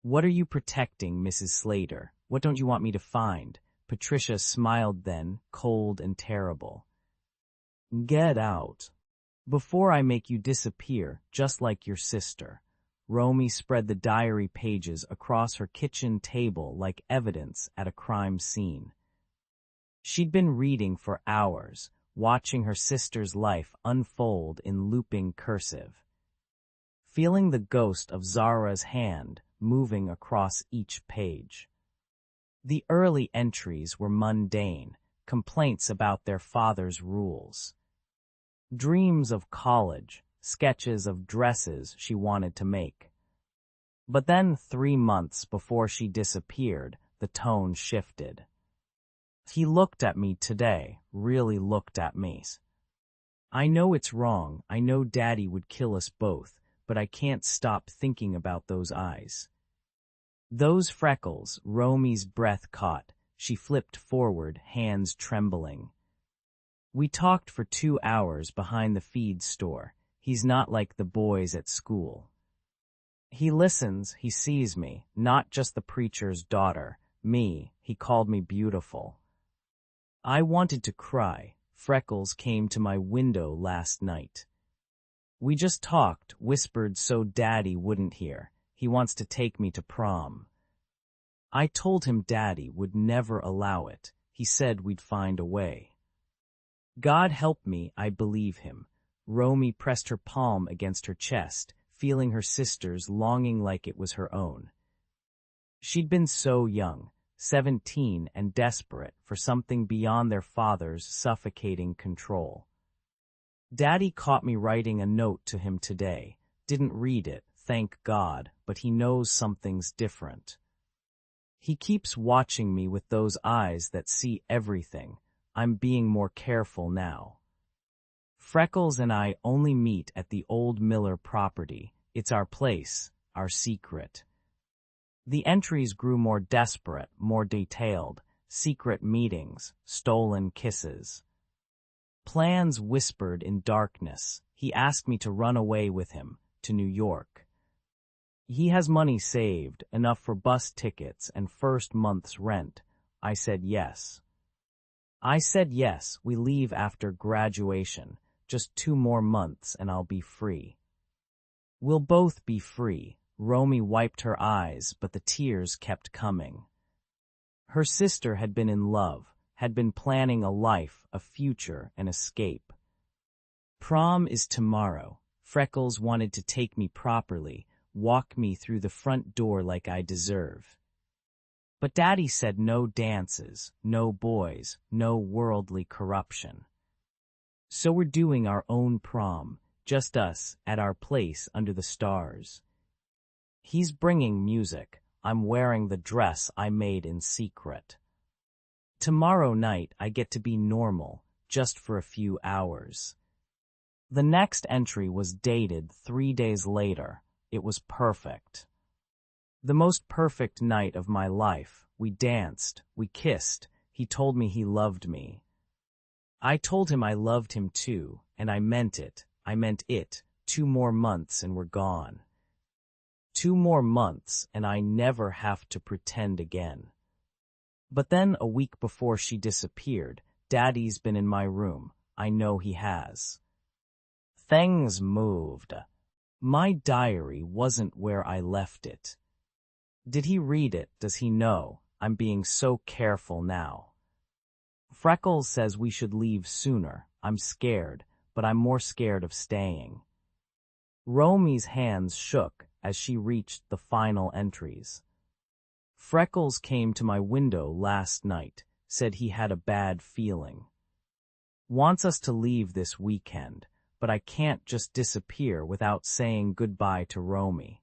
What are you protecting, Mrs. Slater? What don't you want me to find? Patricia smiled then, cold and terrible. Get out. Before I make you disappear, just like your sister. Romy spread the diary pages across her kitchen table like evidence at a crime scene. She'd been reading for hours, watching her sister's life unfold in looping cursive. Feeling the ghost of Zara's hand moving across each page. The early entries were mundane, complaints about their father's rules. Dreams of college, sketches of dresses she wanted to make. But then 3 months before she disappeared, the tone shifted. He looked at me today, really looked at me. I know it's wrong, I know Daddy would kill us both, but I can't stop thinking about those eyes. Those freckles, Romy's breath caught. She flipped forward, hands trembling. We talked for 2 hours behind the feed store. He's not like the boys at school. He listens, he sees me, not just the preacher's daughter. Me, he called me beautiful. I wanted to cry. Freckles came to my window last night. We just talked, whispered so Daddy wouldn't hear. He wants to take me to prom. I told him Daddy would never allow it. He said we'd find a way. God help me, I believe him. Romy pressed her palm against her chest, feeling her sister's longing like it was her own. She'd been so young, 17 and desperate for something beyond their father's suffocating control. Daddy caught me writing a note to him today. Didn't read it, thank God, but he knows something's different. He keeps watching me with those eyes that see everything. I'm being more careful now. Freckles and I only meet at the old Miller property. It's our place, our secret. The entries grew more desperate, more detailed. Secret meetings, stolen kisses. Plans whispered in darkness. He asked me to run away with him, to New York. He has money saved, enough for bus tickets and first month's rent. I said yes. We leave after graduation. Just 2 more months and I'll be free. We'll both be free. Romy wiped her eyes, but the tears kept coming. Her sister had been in love, had been planning a life, a future, an escape. Prom is tomorrow. Freckles wanted to take me properly, walk me through the front door like I deserve. But Daddy said no dances, no boys, no worldly corruption. So we're doing our own prom, just us, at our place under the stars. He's bringing music. I'm wearing the dress I made in secret. Tomorrow night I get to be normal, just for a few hours. The next entry was dated 3 days later. It was perfect. The most perfect night of my life. We danced, we kissed. He told me he loved me. I told him I loved him too, and I meant it. 2 more months and we're gone. 2 more months and I never have to pretend again. But then a week before she disappeared, Daddy's been in my room. I know he has. Things moved. My diary wasn't where I left it. Did he read it? Does he know? I'm being so careful now. Freckles says we should leave sooner. I'm scared, but I'm more scared of staying. Romy's hands shook as she reached the final entries. Freckles came to my window last night, said he had a bad feeling. Wants us to leave this weekend, but I can't just disappear without saying goodbye to Romy.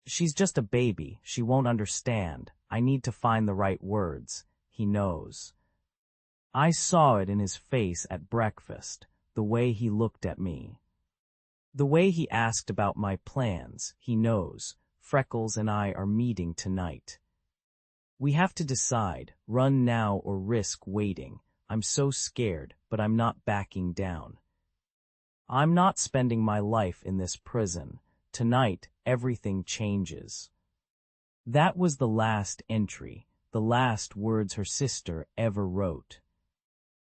She's just a baby, she won't understand. I need to find the right words. He knows. I saw it in his face at breakfast, the way he looked at me. The way he asked about my plans. He knows. Freckles and I are meeting tonight. We have to decide, run now or risk waiting. I'm so scared, but I'm not backing down. I'm not spending my life in this prison. Tonight, everything changes. That was the last entry, the last words her sister ever wrote.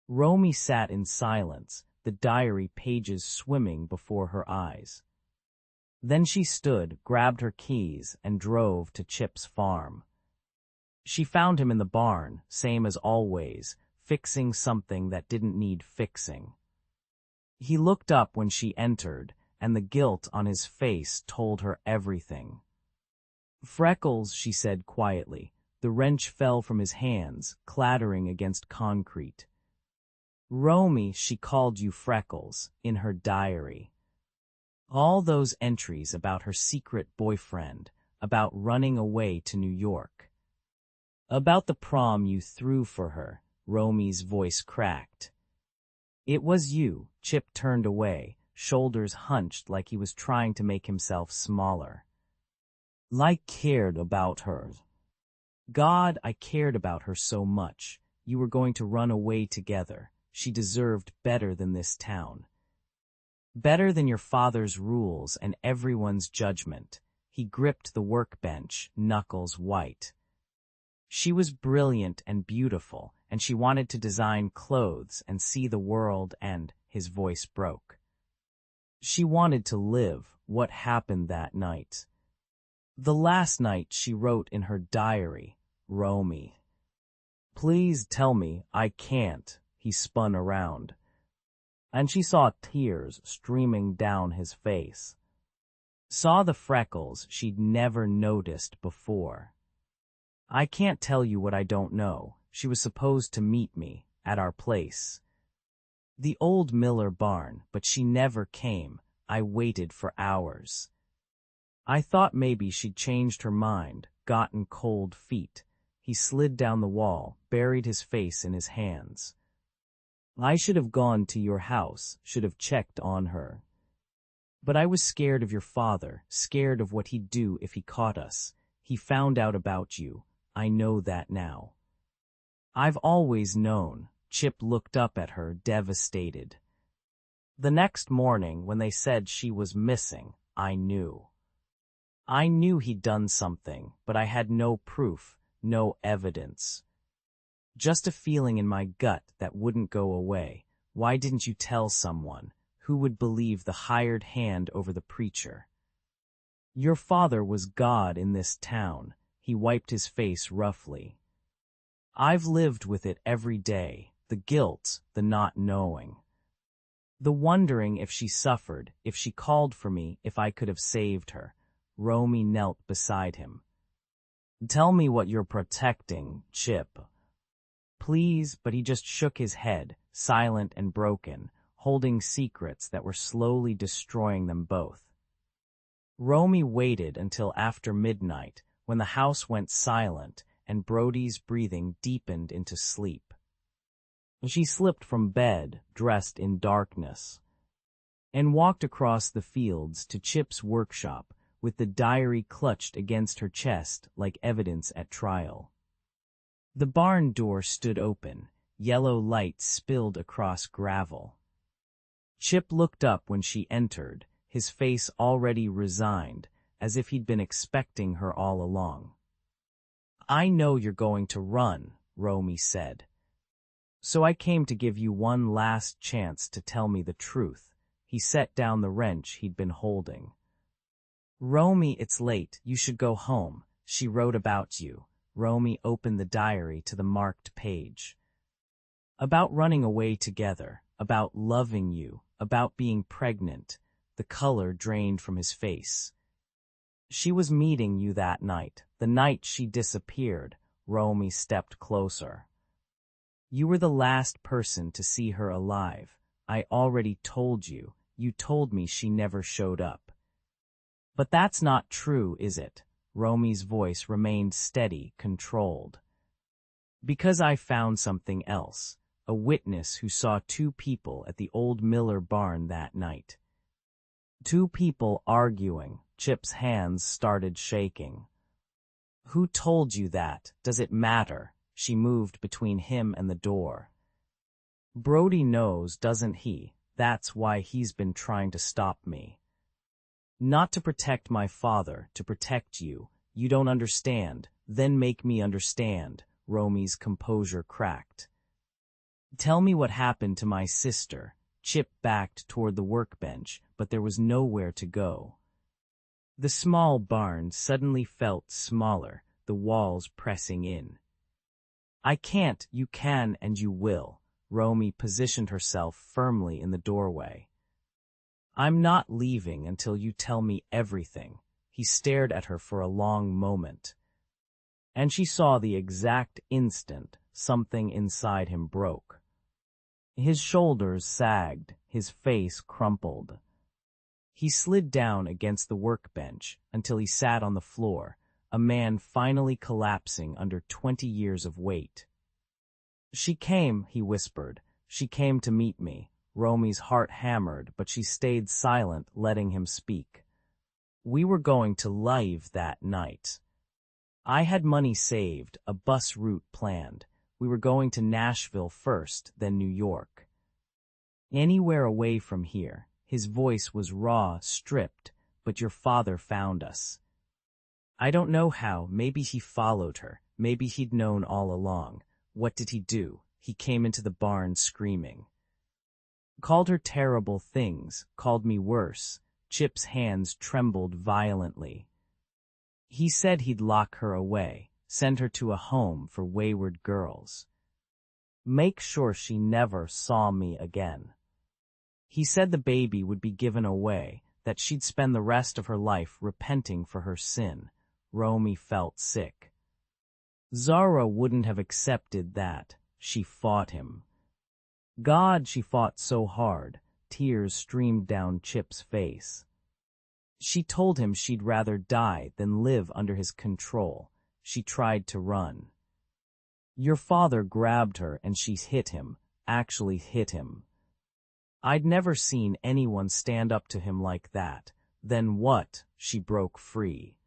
Romy sat in silence, the diary pages swimming before her eyes. Then she stood, grabbed her keys, and drove to Chip's farm. She found him in the barn, same as always, fixing something that didn't need fixing. He looked up when she entered, and the guilt on his face told her everything. "Freckles," she said quietly. The wrench fell from his hands, clattering against concrete. "Romy, she called you Freckles, in her diary. All those entries about her secret boyfriend, about running away to New York. About the prom you threw for her," Romy's voice cracked. "It was you." Chip turned away, shoulders hunched like he was trying to make himself smaller. "I cared about her. God, I cared about her so much. You were going to run away together. She deserved better than this town. Better than your father's rules and everyone's judgment." He gripped the workbench, knuckles white. "She was brilliant and beautiful, and she wanted to design clothes and see the world and," his voice broke. "She wanted to live." What happened that night? The last night she wrote in her diary, "Romy, please tell me I can't." He spun around, and she saw tears streaming down his face. Saw the freckles she'd never noticed before. "I can't tell you what I don't know. She was supposed to meet me at our place, the old Miller barn, but she never came. I waited for hours. I thought maybe she'd changed her mind, gotten cold feet." He slid down the wall, buried his face in his hands. "I should have gone to your house, should have checked on her. But I was scared of your father, scared of what he'd do if he caught us. He found out about you. I know that now." "I've always known." Chip looked up at her, devastated. "The next morning, when they said she was missing, I knew. I knew he'd done something, but I had no proof, no evidence. Just a feeling in my gut that wouldn't go away. Why didn't you tell someone? Who would believe the hired hand over the preacher? Your father was God in this town." He wiped his face roughly. "I've lived with it every day, the guilt, the not knowing. The wondering if she suffered, if she called for me, if I could have saved her." Romy knelt beside him. "Tell me what you're protecting, Chip." "Please," but he just shook his head, silent and broken, holding secrets that were slowly destroying them both. Romy waited until after midnight, when the house went silent and Brody's breathing deepened into sleep. She slipped from bed, dressed in darkness, and walked across the fields to Chip's workshop, with the diary clutched against her chest like evidence at trial. The barn door stood open, yellow light spilled across gravel. Chip looked up when she entered, his face already resigned, as if he'd been expecting her all along. "I know you're going to run," Romy said. "So I came to give you one last chance to tell me the truth." He set down the wrench he'd been holding. "Romy, it's late. You should go home. She wrote about you." Romy opened the diary to the marked page. "About running away together, about loving you, about being pregnant." The color drained from his face. "She was meeting you that night, the night she disappeared." Romy stepped closer. "You were the last person to see her alive. I already told you. You told me she never showed up." "But that's not true, is it?" Romy's voice remained steady, controlled. "Because I found something else, a witness who saw two people at the old Miller barn that night. Two people arguing." Chip's hands started shaking. "Who told you that? Does it matter?" She moved between him and the door. "Brody knows, doesn't he? That's why he's been trying to stop me. Not to protect my father, to protect you. You don't understand. Then make me understand. Romy's composure cracked. Tell me what happened to my sister. Chip backed toward the workbench, but there was nowhere to go. The small barn suddenly felt smaller, the walls pressing in. I can't, you can, and you will. Romy positioned herself firmly in the doorway. I'm not leaving until you tell me everything. He stared at her for a long moment. And she saw the exact instant something inside him broke. His shoulders sagged, his face crumpled. He slid down against the workbench until he sat on the floor, a man finally collapsing under 20 years of weight. She came, he whispered. She came to meet me. Romy's heart hammered, but she stayed silent, letting him speak. We were going to leave that night. I had money saved, a bus route planned. We were going to Nashville first, then New York. Anywhere away from here. His voice was raw, stripped, but your father found us. I don't know how, maybe he followed her, maybe he'd known all along. What did he do? He came into the barn screaming. Called her terrible things, called me worse. Chip's hands trembled violently. He said he'd lock her away, send her to a home for wayward girls. Make sure she never saw me again. He said the baby would be given away, that she'd spend the rest of her life repenting for her sin. Romy felt sick. Zara wouldn't have accepted that. She fought him. God, she fought so hard. Tears streamed down Chip's face. She told him she'd rather die than live under his control. She tried to run. Your father grabbed her and she hit him, actually hit him. I'd never seen anyone stand up to him like that. Then what? She broke free.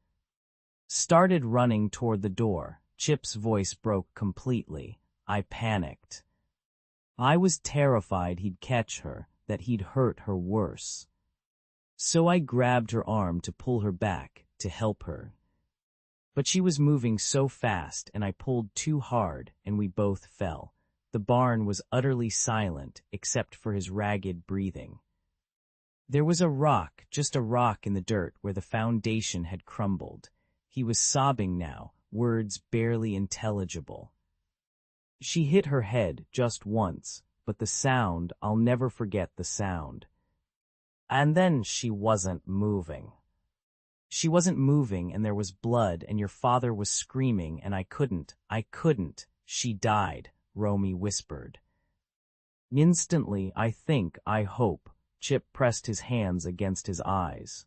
Started running toward the door. Chip's voice broke completely. I panicked. I was terrified he'd catch her, that he'd hurt her worse. So I grabbed her arm to pull her back, to help her. But she was moving so fast and I pulled too hard and we both fell. The barn was utterly silent except for his ragged breathing. There was a rock, just a rock in the dirt where the foundation had crumbled. He was sobbing now, words barely intelligible. She hit her head just once, but the sound, I'll never forget the sound. And then she wasn't moving. She wasn't moving and there was blood and your father was screaming and I couldn't. She died, Romy whispered. Instantly, I hope, Chip pressed his hands against his eyes.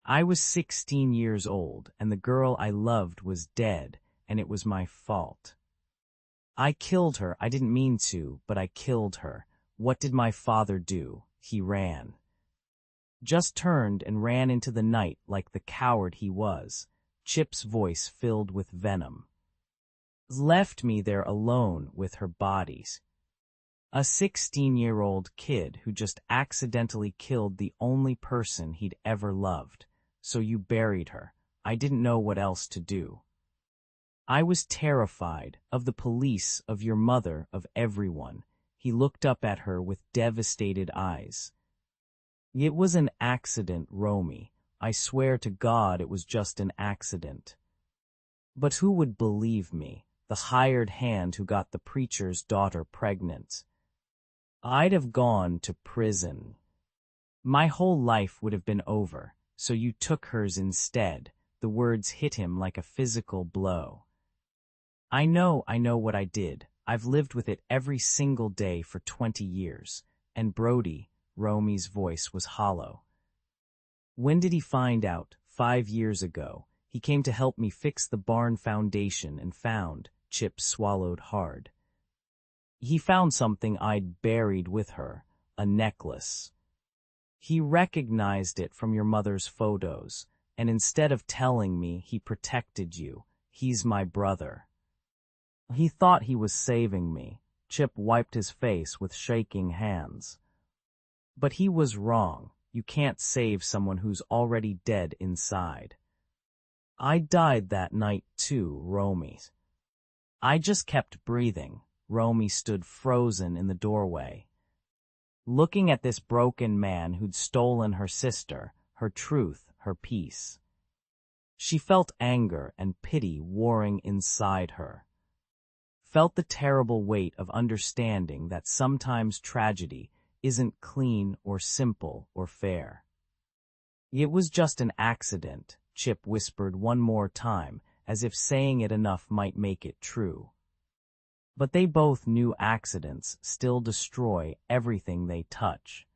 I was 16 years old and the girl I loved was dead and it was my fault. I killed her, I didn't mean to, but I killed her. What did my father do? He ran. Just turned and ran into the night like the coward he was. Chip's voice filled with venom. Left me there alone with her bodies. A 16-year-old kid who just accidentally killed the only person he'd ever loved. So you buried her. I didn't know what else to do. I was terrified of the police, of your mother, of everyone. He looked up at her with devastated eyes. It was an accident, Romy. I swear to God it was just an accident. But who would believe me? The hired hand who got the preacher's daughter pregnant. I'd have gone to prison. My whole life would have been over, so you took hers instead. The words hit him like a physical blow. I know what I did. I've lived with it every single day for 20 years. And Brody, Romy's voice was hollow. When did he find out? 5 years ago. He came to help me fix the barn foundation and found, Chip swallowed hard. He found something I'd buried with her, a necklace. He recognized it from your mother's photos, and instead of telling me, he protected you. He's my brother. He thought he was saving me. Chip wiped his face with shaking hands. But he was wrong. You can't save someone who's already dead inside. I died that night too, Romy. I just kept breathing. Romy stood frozen in the doorway, looking at this broken man who'd stolen her sister, her truth, her peace. She felt anger and pity warring inside her. Felt the terrible weight of understanding that sometimes tragedy isn't clean or simple or fair. It was just an accident, Chip whispered one more time, as if saying it enough might make it true. But they both knew accidents still destroy everything they touch.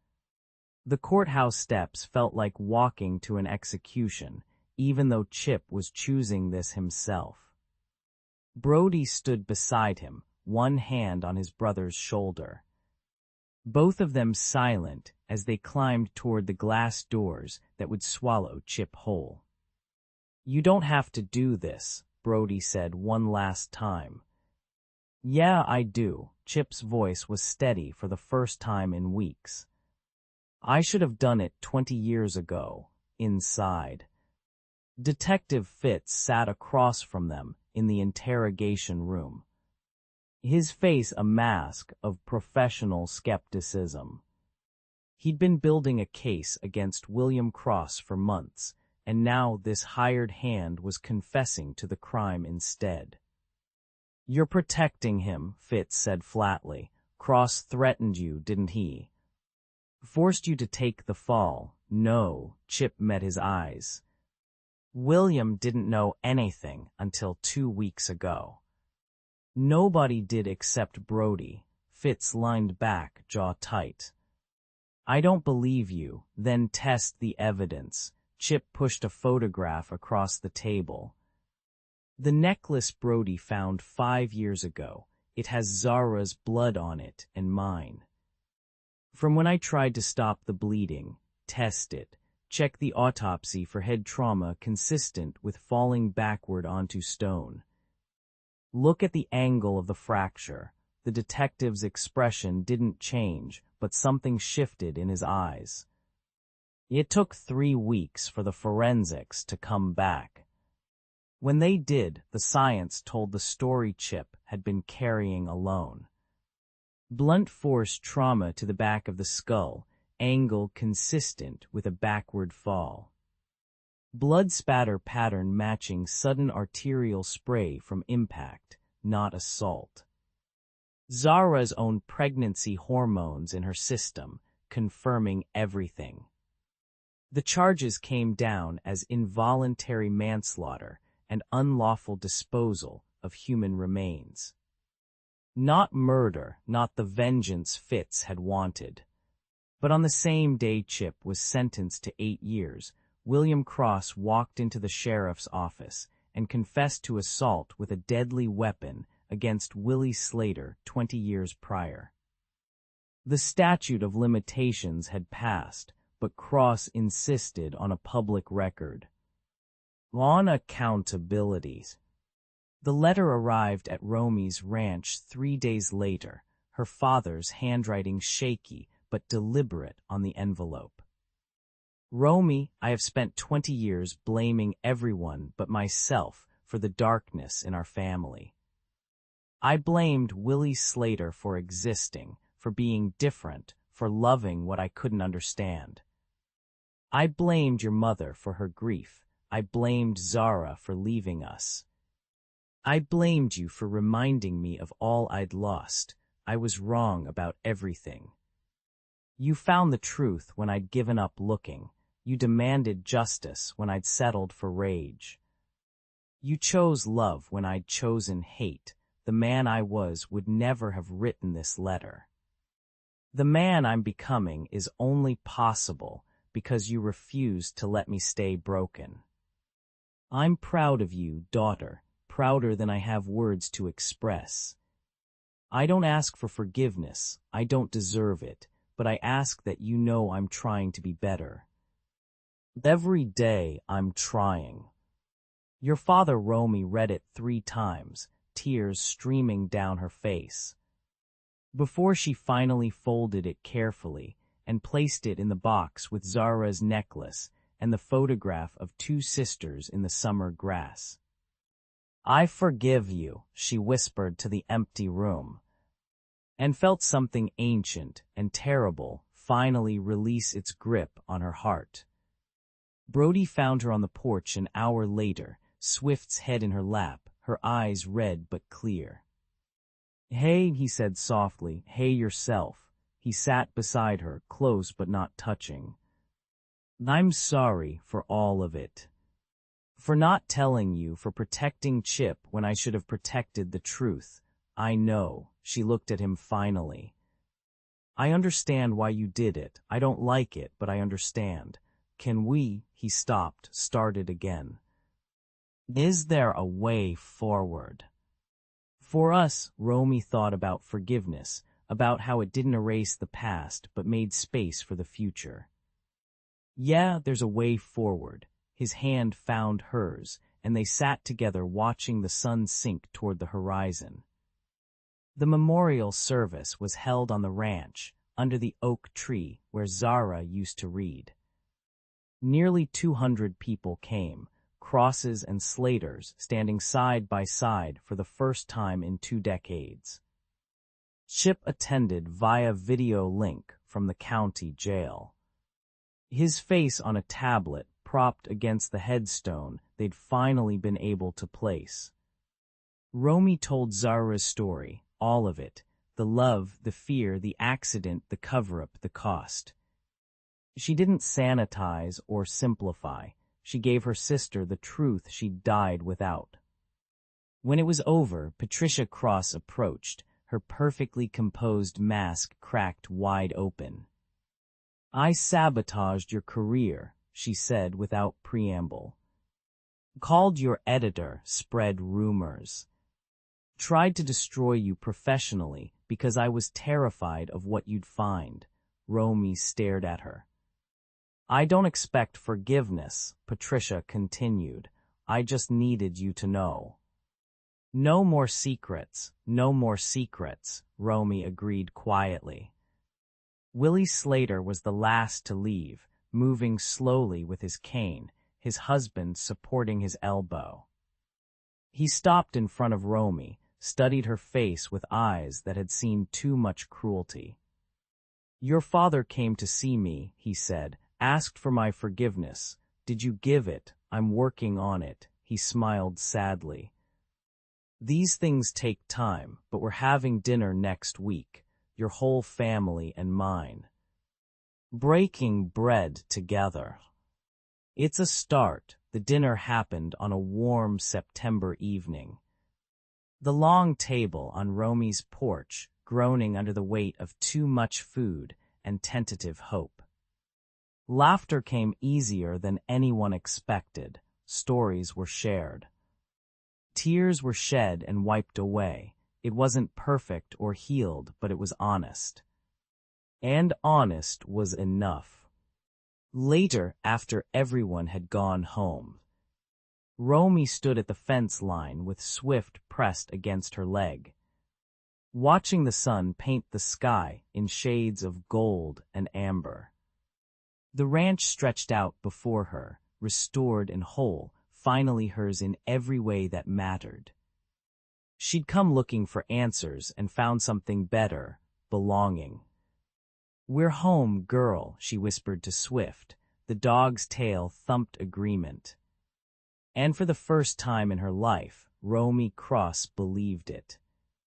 The courthouse steps felt like walking to an execution, even though Chip was choosing this himself. Brody stood beside him, one hand on his brother's shoulder. Both of them silent as they climbed toward the glass doors that would swallow Chip whole. "You don't have to do this," Brody said one last time. "Yeah, I do." Chip's voice was steady for the first time in weeks. "I should have done it 20 years ago." Inside, Detective Fitz sat across from them in the interrogation room, his face a mask of professional skepticism. He'd been building a case against William Cross for months, and now this hired hand was confessing to the crime instead. "You're protecting him," Fitz said flatly. "Cross threatened you, didn't he? Forced you to take the fall." "No," Chip met his eyes. "William didn't know anything until 2 weeks ago." "Nobody did except Brody." Fitz leaned back, jaw tight. "I don't believe you." "Then test the evidence." Chip pushed a photograph across the table. "The necklace Brody found 5 years ago. It has Zara's blood on it and mine. From when I tried to stop the bleeding. Test it. Check the autopsy for head trauma consistent with falling backward onto stone. Look at the angle of the fracture." The detective's expression didn't change, but something shifted in his eyes. "It took 3 weeks for the forensics to come back. When they did, the science told the story Chip had been carrying alone. Blunt force trauma to the back of the skull, angle consistent with a backward fall. Blood spatter pattern matching sudden arterial spray from impact, not assault. Zara's own pregnancy hormones in her system, confirming everything. The charges came down as involuntary manslaughter and unlawful disposal of human remains. Not murder, not the vengeance Fitz had wanted. But on the same day Chip was sentenced to 8 years, William Cross walked into the sheriff's office and confessed to assault with a deadly weapon against Willie Slater 20 years prior. The statute of limitations had passed, but Cross insisted on a public record. On accountability. The letter arrived at Romy's ranch 3 days later, her father's handwriting shaky but deliberate on the envelope. "Romy, I have spent 20 years blaming everyone but myself for the darkness in our family. I blamed Willie Slater for existing, for being different, for loving what I couldn't understand. I blamed your mother for her grief. I blamed Zara for leaving us. I blamed you for reminding me of all I'd lost. I was wrong about everything. You found the truth when I'd given up looking. You demanded justice when I'd settled for rage. You chose love when I'd chosen hate. The man I was would never have written this letter. The man I'm becoming is only possible because you refused to let me stay broken. I'm proud of you, daughter, prouder than I have words to express. I don't ask for forgiveness, I don't deserve it, but I ask that you know I'm trying to be better. Every day I'm trying." Your father Romy read it 3 times, tears streaming down her face. Before she finally folded it carefully and placed it in the box with Zara's necklace and the photograph of two sisters in the summer grass. "I forgive you," she whispered to the empty room, and felt something ancient and terrible finally release its grip on her heart. Brody found her on the porch an hour later, Swift's head in her lap, her eyes red but clear. "Hey," he said softly, "hey yourself." He sat beside her, close but not touching. "I'm sorry for all of it. For not telling you, for protecting Chip when I should have protected the truth. I know," she looked at him finally. "I understand why you did it. I don't like it, but I understand. Can we?" He stopped, started again. "Is there a way forward?" For us, Romy thought about forgiveness, about how it didn't erase the past but made space for the future. "Yeah, there's a way forward." His hand found hers, and they sat together watching the sun sink toward the horizon. The memorial service was held on the ranch, under the oak tree where Zara used to read. Nearly 200 people came, crosses and slaters standing side by side for the first time in 2 decades. Chip attended via video link from the county jail. His face on a tablet propped against the headstone they'd finally been able to place. Romy told Zara's story, all of it, the love, the fear, the accident, the cover-up, the cost. She didn't sanitize or simplify. She gave her sister the truth she'd died without. When it was over, Patricia Cross approached, her perfectly composed mask cracked wide open. "I sabotaged your career," she said without preamble. "Called your editor, spread rumors. Tried to destroy you professionally because I was terrified of what you'd find." Romy stared at her. "I don't expect forgiveness," Patricia continued. "I just needed you to know." "No more secrets, no more secrets," Romy agreed quietly. Willie Slater was the last to leave, moving slowly with his cane, his husband supporting his elbow. He stopped in front of Romy, studied her face with eyes that had seen too much cruelty. "Your father came to see me," he said, "asked for my forgiveness. Did you give it? I'm working on it." He smiled sadly. "These things take time, but we're having dinner next week, your whole family and mine. Breaking bread together. It's a start." The dinner happened on a warm September evening. The long table on Romy's porch, groaning under the weight of too much food and tentative hope. Laughter came easier than anyone expected. Stories were shared. Tears were shed and wiped away. It wasn't perfect or healed, but it was honest. And honest was enough. Later, after everyone had gone home, Romy stood at the fence line with Swift pressed against her leg, watching the sun paint the sky in shades of gold and amber. The ranch stretched out before her, restored and whole, finally hers in every way that mattered. She'd come looking for answers and found something better, belonging. "We're home, girl," she whispered to Swift. The dog's tail thumped agreement. And for the first time in her life, Romy Cross believed it.